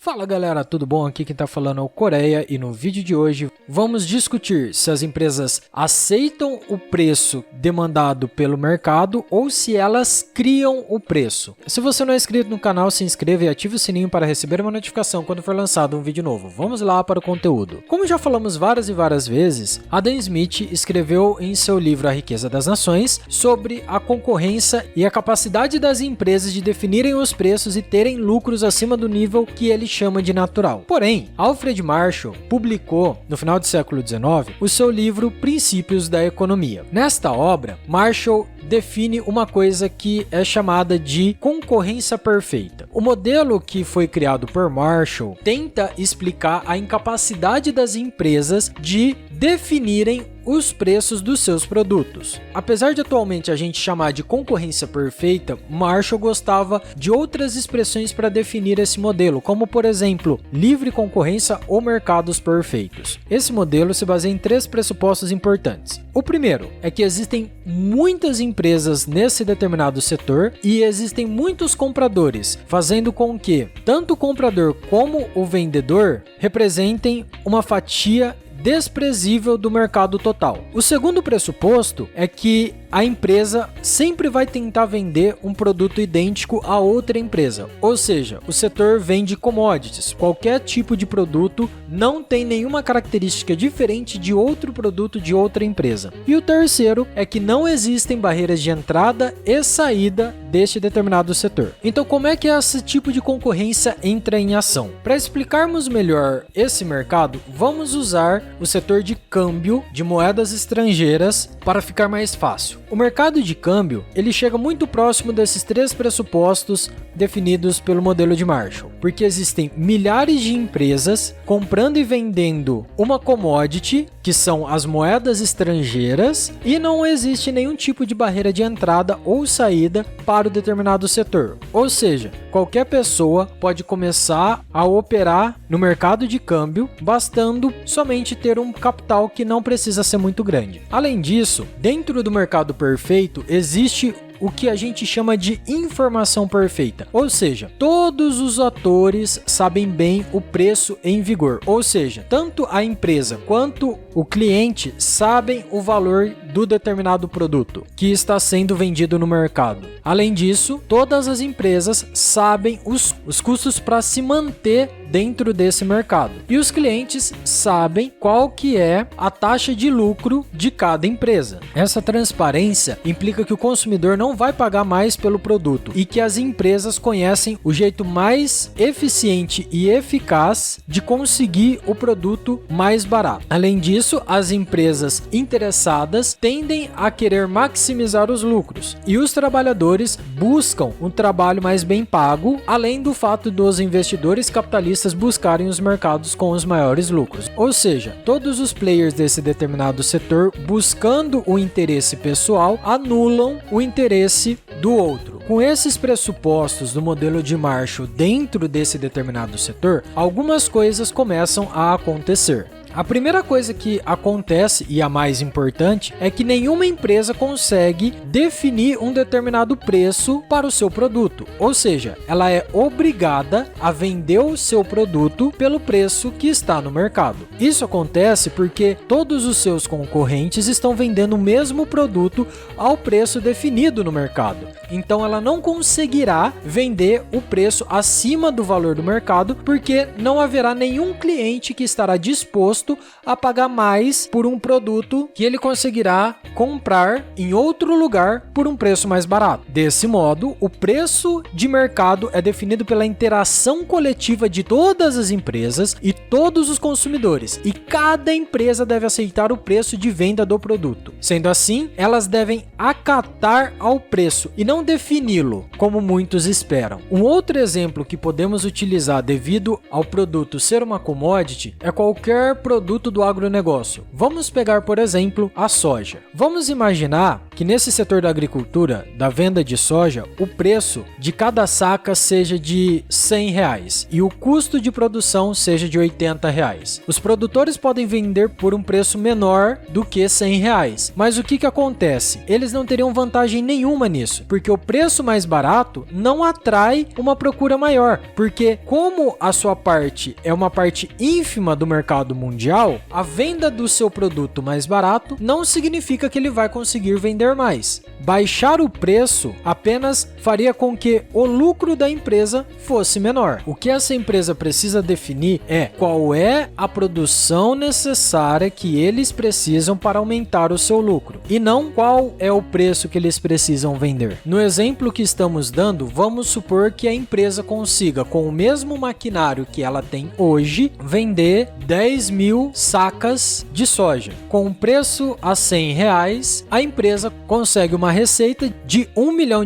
Fala galera, tudo bom? Aqui quem tá falando é o Coreia e no vídeo de hoje vamos discutir se as empresas aceitam o preço demandado pelo mercado ou se elas criam o preço. Se você não é inscrito no canal, se inscreva e ative o sininho para receber uma notificação quando for lançado um vídeo novo. Vamos lá para o conteúdo. Como já falamos várias e várias vezes, Adam Smith escreveu em seu livro A Riqueza das Nações sobre a concorrência e a capacidade das empresas de definirem os preços e terem lucros acima do nível que ele chama de natural. Porém, Alfred Marshall publicou, no final do século XIX, o seu livro Princípios da Economia. Nesta obra, Marshall define uma coisa que é chamada de concorrência perfeita. O modelo que foi criado por Marshall tenta explicar a incapacidade das empresas de definirem os preços dos seus produtos. Apesar de atualmente a gente chamar de concorrência perfeita, Marshall gostava de outras expressões para definir esse modelo, como por exemplo, livre concorrência ou mercados perfeitos. Esse modelo se baseia em três pressupostos importantes. O primeiro é que existem muitas empresas nesse determinado setor e existem muitos compradores, fazendo com que tanto o comprador como o vendedor representem uma fatia desprezível do mercado total. O segundo pressuposto é que a empresa sempre vai tentar vender um produto idêntico a outra empresa, ou seja, o setor vende commodities, qualquer tipo de produto não tem nenhuma característica diferente de outro produto de outra empresa. E o terceiro é que não existem barreiras de entrada e saída deste determinado setor. Então, como é que esse tipo de concorrência entra em ação? Para explicarmos melhor esse mercado, vamos usar o setor de câmbio de moedas estrangeiras para ficar mais fácil. O mercado de câmbio, ele chega muito próximo desses três pressupostos definidos pelo modelo de Marshall, porque existem milhares de empresas comprando e vendendo uma commodity, que são as moedas estrangeiras, e não existe nenhum tipo de barreira de entrada ou saída para o determinado setor. Ou seja, qualquer pessoa pode começar a operar no mercado de câmbio, bastando somente ter um capital que não precisa ser muito grande. Além disso, dentro do mercado perfeito, existe o que a gente chama de informação perfeita, ou seja, todos os atores sabem bem o preço em vigor, ou seja, tanto a empresa quanto o cliente sabem o valor do determinado produto que está sendo vendido no mercado. Além disso, todas as empresas sabem os custos para se manter dentro desse mercado. E os clientes sabem qual que é a taxa de lucro de cada empresa. Essa transparência implica que o consumidor não vai pagar mais pelo produto e que as empresas conhecem o jeito mais eficiente e eficaz de conseguir o produto mais barato. Além disso, as empresas interessadas tendem a querer maximizar os lucros e os trabalhadores buscam um trabalho mais bem pago, além do fato dos investidores capitalistas buscarem os mercados com os maiores lucros. Ou seja, todos os players desse determinado setor, buscando o interesse pessoal, anulam o interesse do outro. Com esses pressupostos do modelo de Marshall dentro desse determinado setor, algumas coisas começam a acontecer. A primeira coisa que acontece, e a mais importante, é que nenhuma empresa consegue definir um determinado preço para o seu produto. Ou seja, ela é obrigada a vender o seu produto pelo preço que está no mercado. Isso acontece porque todos os seus concorrentes estão vendendo o mesmo produto ao preço definido no mercado. Então ela não conseguirá vender o preço acima do valor do mercado, porque não haverá nenhum cliente que estará disposto a pagar mais por um produto que ele conseguirá comprar em outro lugar por um preço mais barato. Desse modo, o preço de mercado é definido pela interação coletiva de todas as empresas e todos os consumidores, e cada empresa deve aceitar o preço de venda do produto. Sendo assim, elas devem acatar ao preço e não defini-lo, como muitos esperam. Um outro exemplo que podemos utilizar devido ao produto ser uma commodity é qualquer produto do agronegócio. Vamos pegar, por exemplo, a soja. Vamos imaginar que nesse setor da agricultura, da venda de soja, o preço de cada saca seja de R$100 e o custo de produção seja de R$80. Os produtores podem vender por um preço menor do que R$100, mas o que acontece? Eles não teriam vantagem nenhuma nisso, porque o preço mais barato não atrai uma procura maior, porque como a sua parte é uma parte ínfima do mercado mundial, a venda do seu produto mais barato não significa que ele vai conseguir vender mais. Baixar o preço apenas faria com que o lucro da empresa fosse menor. O que essa empresa precisa definir é qual é a produção necessária que eles precisam para aumentar o seu lucro, e não qual é o preço que eles precisam vender. No exemplo que estamos dando, vamos supor que a empresa consiga, com o mesmo maquinário que ela tem hoje, vender 10.000 sacas de soja. Com um preço a R$100, a empresa consegue uma receita de R$1 milhão.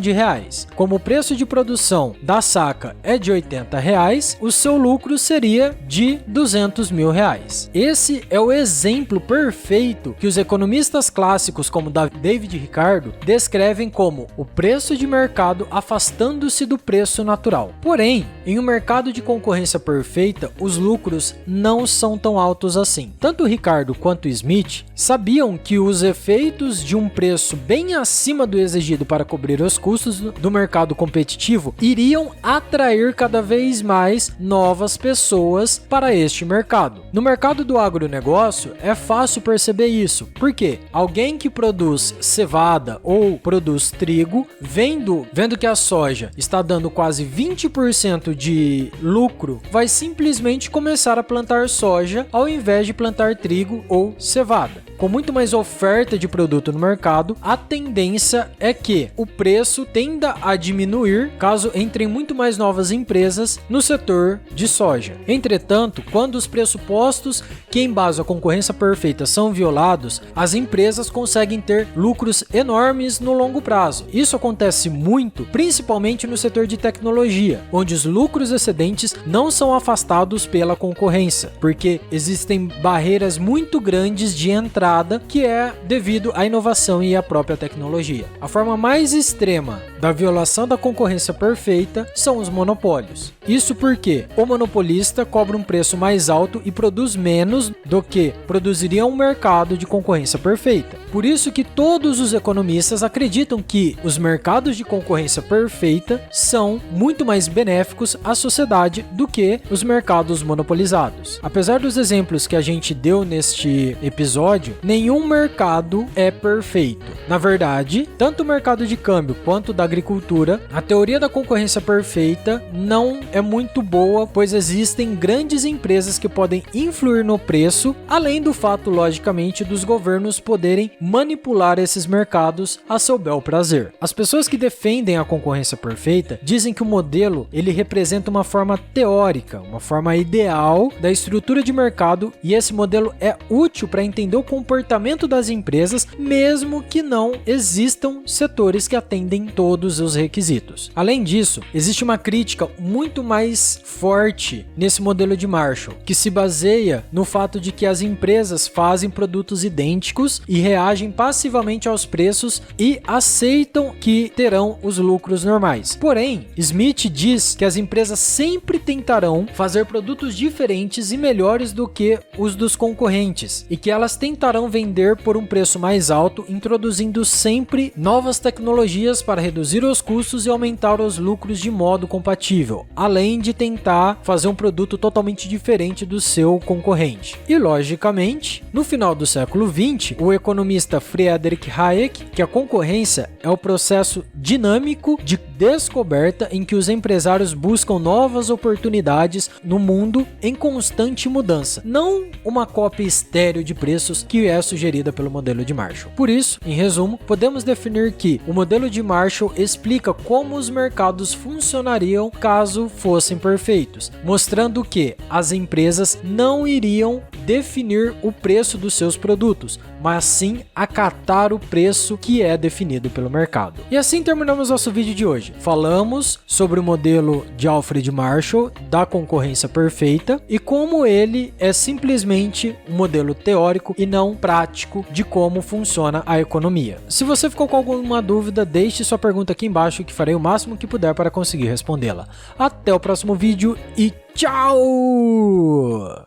Como o preço de produção da saca é de R$80, o seu lucro seria de R$200 mil. Esse é o exemplo perfeito que os economistas clássicos como David Ricardo descrevem como o preço de mercado afastando-se do preço natural. Porém, em um mercado de concorrência perfeita, os lucros não são tão altos assim. Tanto Ricardo quanto Smith sabiam que os efeitos de um preço bem acima do exigido para cobrir os custos do mercado competitivo iriam atrair cada vez mais novas pessoas para este mercado. No mercado do agronegócio é fácil perceber isso, porque alguém que produz cevada ou produz trigo, vendo que a soja está dando quase 20% de lucro, vai simplesmente começar a plantar soja ao invés de plantar trigo ou cevada. Com muito mais oferta de produto no mercado, a tendência é que o preço tenda a diminuir caso entrem muito mais novas empresas no setor de soja. Entretanto, quando os pressupostos que embasam a concorrência perfeita são violados, as empresas conseguem ter lucros enormes no longo prazo. Isso acontece muito, principalmente no setor de tecnologia, onde os lucros excedentes não são afastados pela concorrência, porque existem barreiras muito grandes de entrada, que é devido à inovação e à própria tecnologia. A forma mais extrema da violação da concorrência perfeita são os monopólios. Isso porque o monopolista cobra um preço mais alto e produz menos do que produziria um mercado de concorrência perfeita. Por isso que todos os economistas acreditam que os mercados de concorrência perfeita são muito mais benéficos à sociedade do que os mercados monopolizados. Apesar dos exemplos que a gente deu neste episódio, nenhum mercado é perfeito. Na verdade, tanto o mercado de câmbio quanto da agricultura, a teoria da concorrência perfeita não é muito boa, pois existem grandes empresas que podem influir no preço, além do fato, logicamente, dos governos poderem manipular esses mercados a seu bel prazer. As pessoas que defendem a concorrência perfeita dizem que o modelo ele representa uma forma teórica, uma forma ideal da estrutura de mercado, e esse modelo é útil para entender o comportamento das empresas, mesmo que não existam setores que atendem todos os requisitos. Além disso, existe uma crítica muito mais forte nesse modelo de Marshall, que se baseia no fato de que as empresas fazem produtos idênticos e reagem passivamente aos preços e aceitam que terão os lucros normais. Porém, Smith diz que as empresas sempre tentarão fazer produtos diferentes e melhores do que os dos concorrentes, e que elas tentarão vender por um preço mais alto, introduzindo sempre novas tecnologias para reduzir os custos e aumentar os lucros de modo compatível, além de tentar fazer um produto totalmente diferente do seu concorrente. E logicamente, no final do século XX, o economista Friedrich Hayek, que a concorrência é o processo dinâmico de descoberta em que os empresários buscam novas oportunidades no mundo em constante mudança, não uma cópia estéril de preços que é sugerida pelo modelo de Marshall. Por isso, em resumo, podemos definir que o modelo de Marshall explica como os mercados funcionariam caso fossem perfeitos, mostrando que as empresas não iriam definir o preço dos seus produtos, mas sim acatar o preço que é definido pelo mercado. E assim terminamos nosso vídeo de hoje. Falamos sobre o modelo de Alfred Marshall da concorrência perfeita e como ele é simplesmente um modelo teórico e não prático de como funciona a economia. Se você ficou com alguma dúvida, deixe sua pergunta aqui embaixo que farei o máximo que puder para conseguir respondê-la. Até o próximo vídeo e tchau!